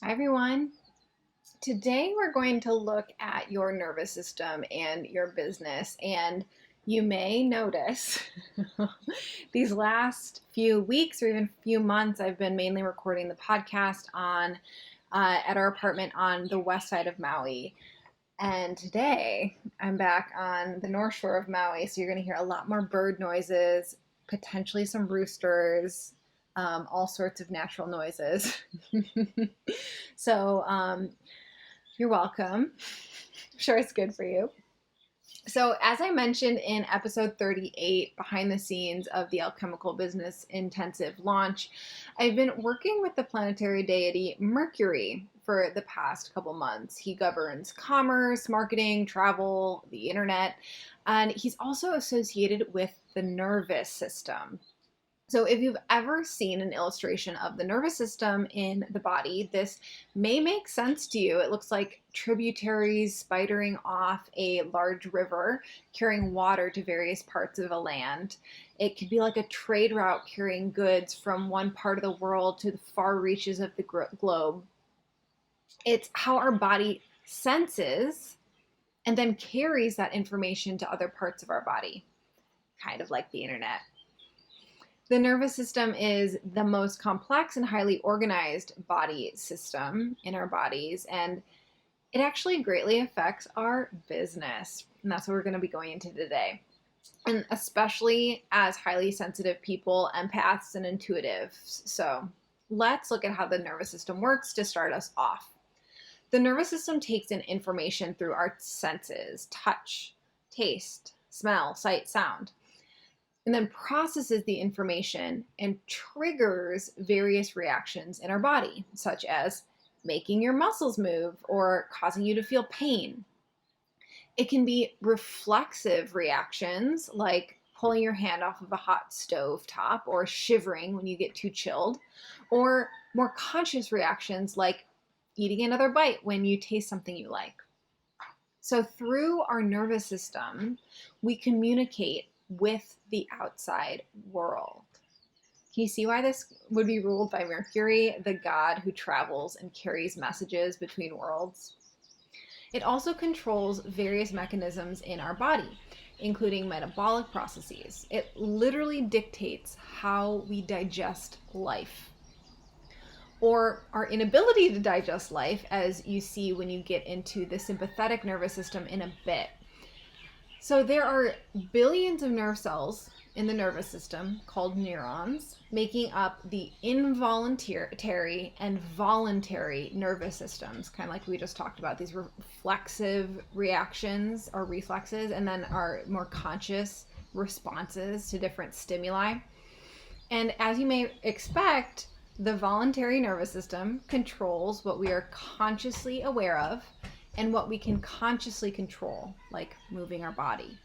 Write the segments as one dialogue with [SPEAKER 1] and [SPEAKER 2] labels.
[SPEAKER 1] Hi everyone. Today we're going to look at your nervous system and your business. And you may notice these last few weeks or even few months, I've been mainly recording the podcast on at our apartment on the west side of Maui. And today I'm back on the north shore of Maui. So you're going to hear a lot more bird noises, potentially some roosters, all sorts of natural noises. So you're welcome. I'm sure it's good for you. So, as I mentioned in episode 38, behind the scenes of the Alchemical Business Intensive launch, I've been working with the planetary deity Mercury for the past couple months. He governs commerce, marketing, travel, the internet, and he's also associated with the nervous system. So, if you've ever seen an illustration of the nervous system in the body, this may make sense to you. It looks like tributaries spidering off a large river, carrying water to various parts of a land. It could be like a trade route carrying goods from one part of the world to the far reaches of the globe. It's how our body senses and then carries that information to other parts of our body, kind of like the internet. The nervous system is the most complex and highly organized body system in our bodies, and it actually greatly affects our business. And that's what we're going to be going into today. And especially as highly sensitive people, empaths, and intuitives. So let's look at how the nervous system works to start us off. The nervous system takes in information through our senses: touch, taste, smell, sight, sound, and then processes the information and triggers various reactions in our body, such as making your muscles move or causing you to feel pain. It can be reflexive reactions like pulling your hand off of a hot stove top or shivering when you get too chilled, or more conscious reactions like eating another bite when you taste something you like. So through our nervous system, we communicate with the outside world. Can you see why this would be ruled by Mercury, the god who travels and carries messages between worlds? It also controls various mechanisms in our body, including metabolic processes. It literally dictates how we digest life, or our inability to digest life, as you see when you get into the sympathetic nervous system in a bit. So there are billions of nerve cells in the nervous system called neurons, making up the involuntary and voluntary nervous systems, kind of like we just talked about, these reflexive reactions or reflexes, and then our more conscious responses to different stimuli. And as you may expect, the voluntary nervous system controls what we are consciously aware of and what we can consciously control, like moving our body.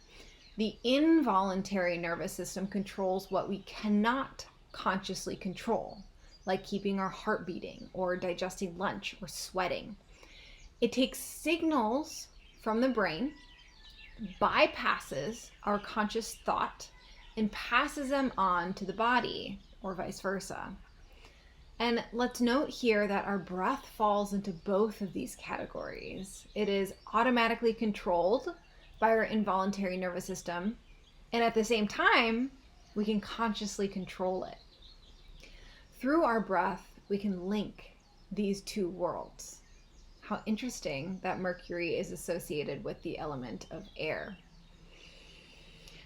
[SPEAKER 1] The involuntary nervous system controls what we cannot consciously control, like keeping our heart beating or digesting lunch or sweating. It takes signals from the brain, bypasses our conscious thought, and passes them on to the body, or vice versa. And let's note here that our breath falls into both of these categories. It is automatically controlled by our involuntary nervous system, and at the same time, we can consciously control it. Through our breath, we can link these two worlds. How interesting that Mercury is associated with the element of air.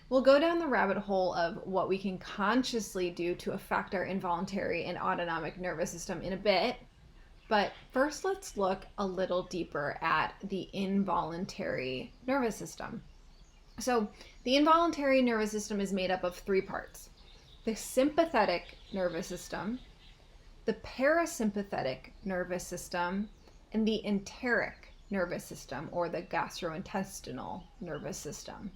[SPEAKER 1] We'll go down the rabbit hole of what we can consciously do to affect our involuntary and autonomic nervous system in a bit. But first, let's look a little deeper at the involuntary nervous system. So the involuntary nervous system is made up of three parts: the sympathetic nervous system, the parasympathetic nervous system, and the enteric nervous system, or the gastrointestinal nervous system.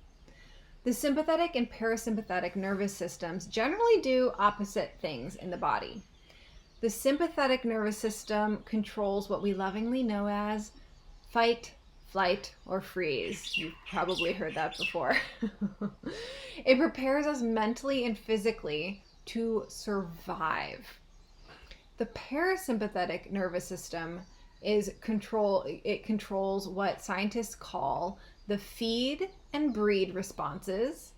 [SPEAKER 1] The sympathetic and parasympathetic nervous systems generally do opposite things in the body. The sympathetic nervous system controls what we lovingly know as fight, flight, or freeze. You've probably heard that before. It prepares us mentally and physically to survive. The parasympathetic nervous system controls what scientists call the feed and breed responses,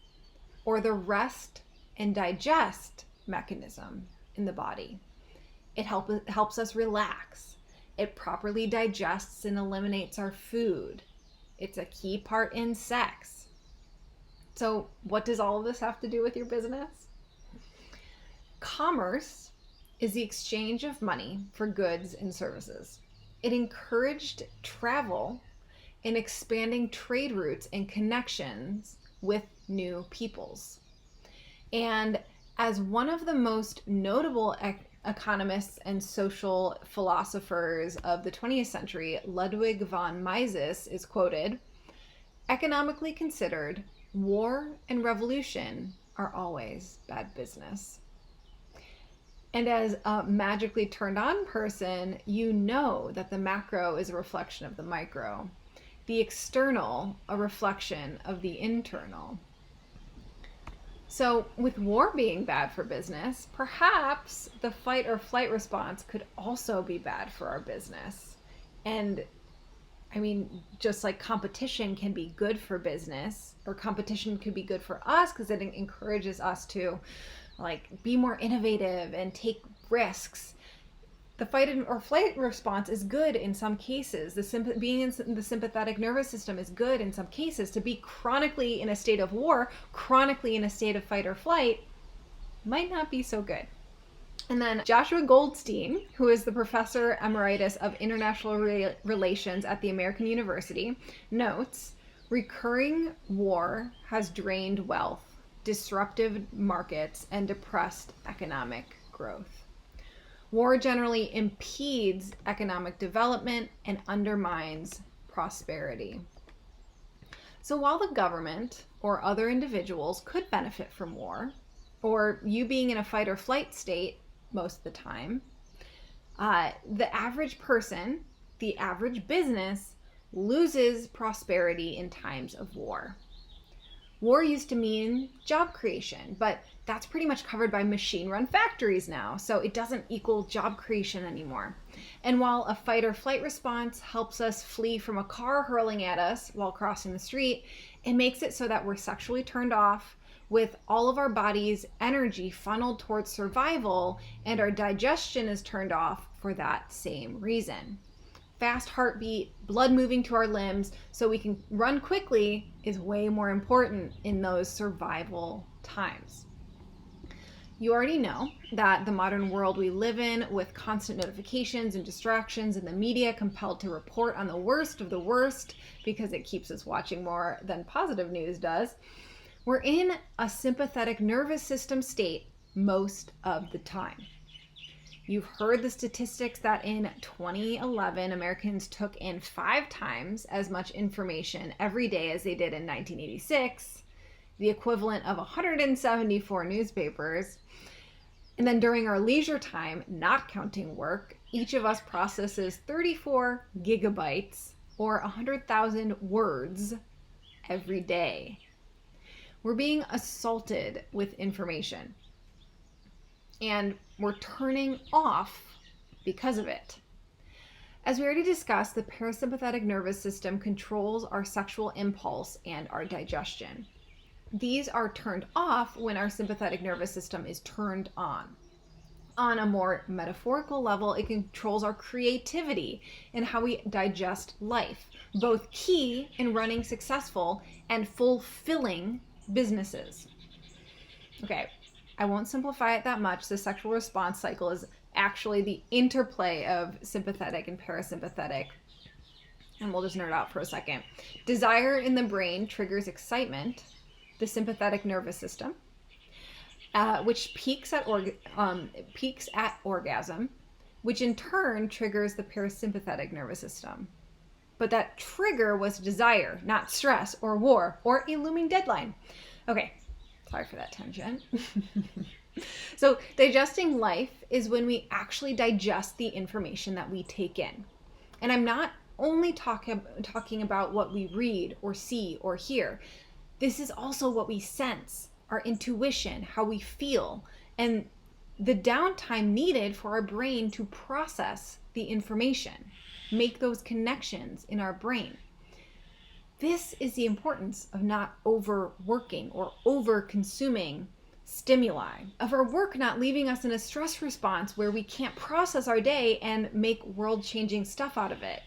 [SPEAKER 1] or the rest and digest mechanism in the body. It helps us relax. It properly digests and eliminates our food. It's a key part in sex. So what does all of this have to do with your business? Commerce is the exchange of money for goods and services. It encouraged travel and expanding trade routes and connections with new peoples. And as one of the most notable economists and social philosophers of the 20th century, Ludwig von Mises, is quoted, "Economically considered, war and revolution are always bad business." And as a magically turned on person, you know that the macro is a reflection of the micro, the external a reflection of the internal. So with war being bad for business, perhaps the fight or flight response could also be bad for our business. And I mean, just like competition can be good for business, or competition could be good for us because it encourages us to be more innovative and take risks. The fight or flight response is good in some cases. Being in the sympathetic nervous system is good in some cases. To be chronically in a state of war, chronically in a state of fight or flight, might not be so good. And then Joshua Goldstein, who is the professor emeritus of international relations at the American University, notes, recurring war has drained wealth, disrupted markets, and depressed economic growth. War generally impedes economic development and undermines prosperity. So while the government or other individuals could benefit from war, or you being in a fight or flight state most of the time, the average person, the average business, loses prosperity in times of war. War used to mean job creation, but that's pretty much covered by machine-run factories now, so it doesn't equal job creation anymore. And while a fight or flight response helps us flee from a car hurling at us while crossing the street, it makes it so that we're sexually turned off, with all of our body's energy funneled towards survival, and our digestion is turned off for that same reason. Fast heartbeat, blood moving to our limbs so we can run quickly is way more important in those survival times. You already know that the modern world we live in, with constant notifications and distractions and the media compelled to report on the worst of the worst because it keeps us watching more than positive news does, we're in a sympathetic nervous system state most of the time. You've heard the statistics that in 2011, Americans took in 5 times as much information every day as they did in 1986, the equivalent of 174 newspapers. And then during our leisure time, not counting work, each of us processes 34 gigabytes or 100,000 words every day. We're being assaulted with information, and we're turning off because of it. As we already discussed, the parasympathetic nervous system controls our sexual impulse and our digestion. These are turned off when our sympathetic nervous system is turned on. On a more metaphorical level, it controls our creativity and how we digest life, both key in running successful and fulfilling businesses. Okay, I won't simplify it that much. The sexual response cycle is actually the interplay of sympathetic and parasympathetic. And we'll just nerd out for a second. Desire in the brain triggers excitement, the sympathetic nervous system, which peaks at orgasm, which in turn triggers the parasympathetic nervous system. But that trigger was desire, not stress or war or a looming deadline. Okay, sorry for that tangent. So digesting life is when we actually digest the information that we take in. And I'm not only talking about what we read or see or hear. This is also what we sense, our intuition, how we feel. And the downtime needed for our brain to process the information, make those connections in our brain. This is the importance of not overworking or over-consuming stimuli, of our work not leaving us in a stress response where we can't process our day and make world-changing stuff out of it.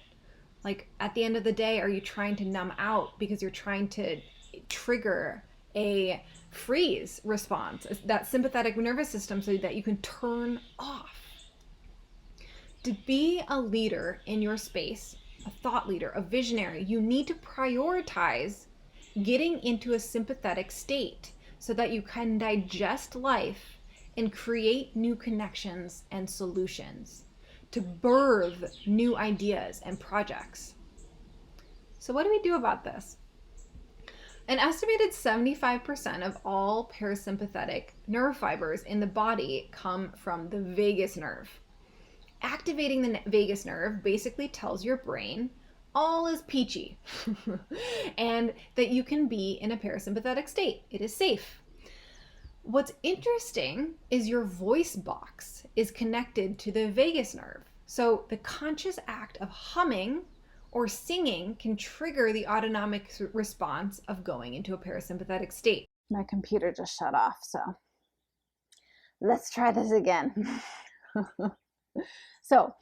[SPEAKER 1] Like, at the end of the day, are you trying to numb out because you're trying to trigger a freeze response, that sympathetic nervous system, so that you can turn off? To be a leader in your space, a thought leader, a visionary, you need to prioritize getting into a sympathetic state so that you can digest life and create new connections and solutions, to birth new ideas and projects. So what do we do about this? An estimated 75% of all parasympathetic nerve fibers in the body come from the vagus nerve. Activating the vagus nerve basically tells your brain all is peachy and that you can be in a parasympathetic state. It is safe. What's interesting is your voice box is connected to the vagus nerve. So the conscious act of humming or singing can trigger the autonomic response of going into a parasympathetic state. My computer just shut off, so let's try this again. So,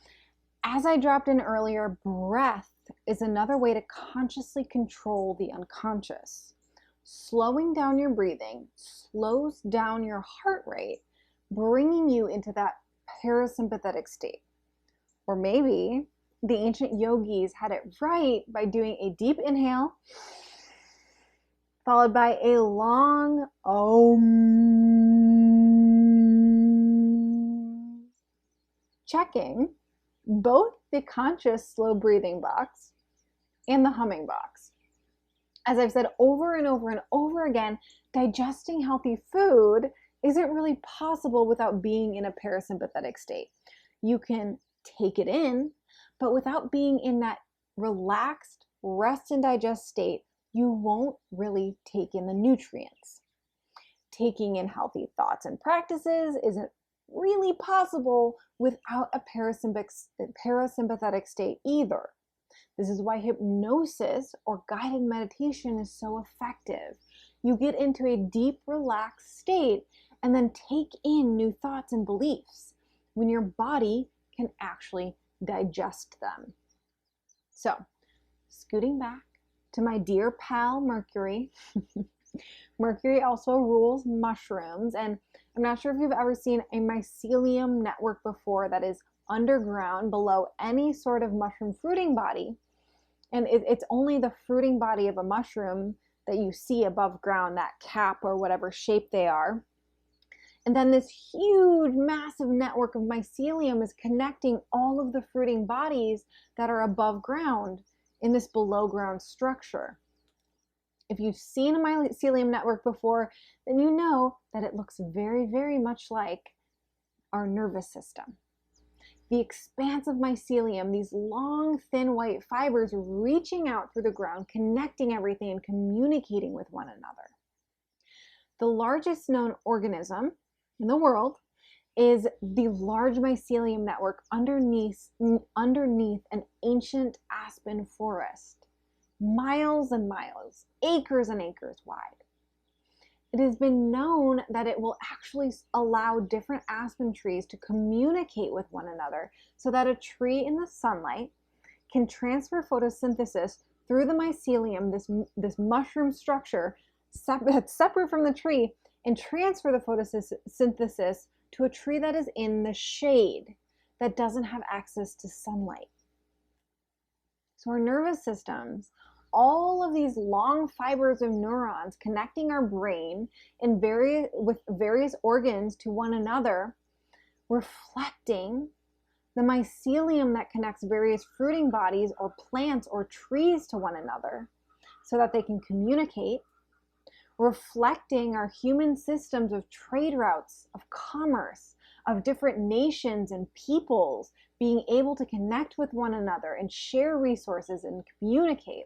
[SPEAKER 1] as I dropped in earlier, breath is another way to consciously control the unconscious. Slowing down your breathing slows down your heart rate, bringing you into that parasympathetic state. Or maybe the ancient yogis had it right by doing a deep inhale, followed by a long Om. Checking both the conscious slow breathing box and the humming box. As I've said over and over and over again, digesting healthy food isn't really possible without being in a parasympathetic state. You can take it in, but without being in that relaxed, rest and digest state, you won't really take in the nutrients. Taking in healthy thoughts and practices isn't really possible without a parasympathetic state either. This is why hypnosis or guided meditation is so effective. You get into a deep, relaxed state and then take in new thoughts and beliefs when your body can actually digest them. So, scooting back to my dear pal Mercury. Mercury also rules mushrooms, and I'm not sure if you've ever seen a mycelium network before that is underground below any sort of mushroom fruiting body. And it's only the fruiting body of a mushroom that you see above ground, that cap or whatever shape they are. And then this huge, massive network of mycelium is connecting all of the fruiting bodies that are above ground in this below ground structure. If you've seen a mycelium network before, then you know that it looks very, very much like our nervous system. The expansive mycelium, these long, thin white fibers reaching out through the ground, connecting everything and communicating with one another. The largest known organism in the world is the large mycelium network underneath an ancient aspen forest, miles and miles, acres and acres wide. It has been known that it will actually allow different aspen trees to communicate with one another so that a tree in the sunlight can transfer photosynthesis through the mycelium, this mushroom structure that's separate from the tree, and transfer the photosynthesis to a tree that is in the shade, that doesn't have access to sunlight. So our nervous systems, all of these long fibers of neurons connecting our brain with various organs to one another, reflecting the mycelium that connects various fruiting bodies or plants or trees to one another so that they can communicate, reflecting our human systems of trade routes, of commerce, of different nations and peoples being able to connect with one another and share resources and communicate.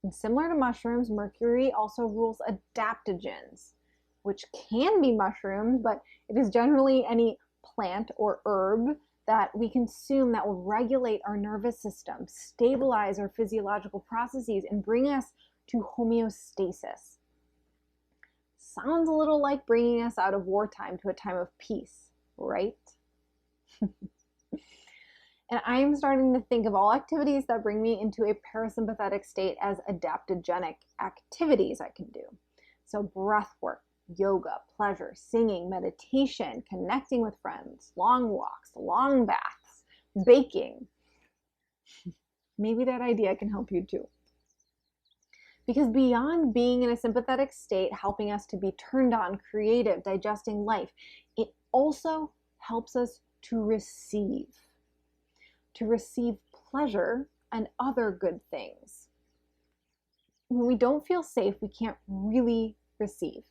[SPEAKER 1] And similar to mushrooms, Mercury also rules adaptogens, which can be mushrooms, but it is generally any plant or herb that we consume that will regulate our nervous system, stabilize our physiological processes, and bring us to homeostasis. Sounds a little like bringing us out of wartime to a time of peace, right? And I am starting to think of all activities that bring me into a parasympathetic state as adaptogenic activities I can do. So breath work, yoga, pleasure, singing, meditation, connecting with friends, long walks, long baths, baking. Maybe that idea can help you too. Because beyond being in a sympathetic state, helping us to be turned on, creative, digesting life, it also helps us to receive pleasure and other good things. When we don't feel safe, we can't really receive.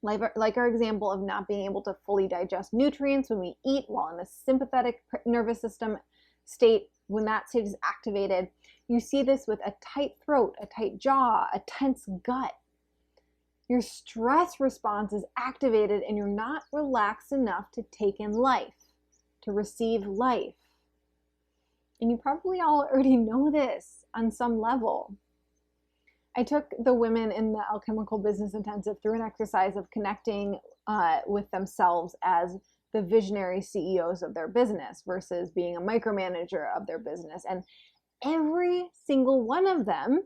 [SPEAKER 1] Like our example of not being able to fully digest nutrients when we eat while in a sympathetic nervous system state, when that state is activated, you see this with a tight throat, a tight jaw, a tense gut. Your stress response is activated and you're not relaxed enough to take in life, to receive life. And you probably all already know this on some level. I took the women in the Alchemical Business Intensive through an exercise of connecting with themselves as the visionary CEOs of their business versus being a micromanager of their business. And every single one of them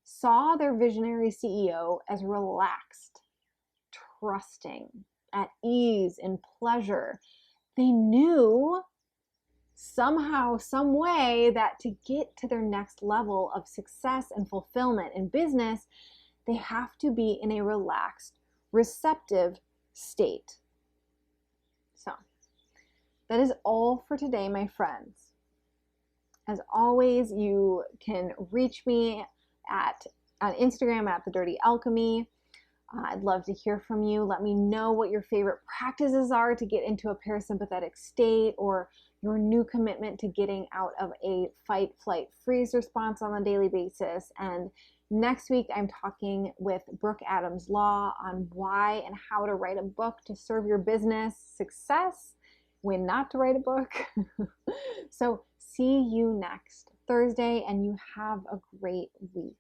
[SPEAKER 1] saw their visionary CEO as relaxed, trusting, at ease, in pleasure. They knew somehow, some way, that to get to their next level of success and fulfillment in business, they have to be in a relaxed, receptive state. So that is all for today, my friends. As always, you can reach me on Instagram at The Dirty Alchemy. I'd love to hear from you. Let me know what your favorite practices are to get into a parasympathetic state, or your new commitment to getting out of a fight, flight, freeze response on a daily basis. And next week, I'm talking with Brooke Adams Law on why and how to write a book to serve your business success, when not to write a book. So see you next Thursday, and you have a great week.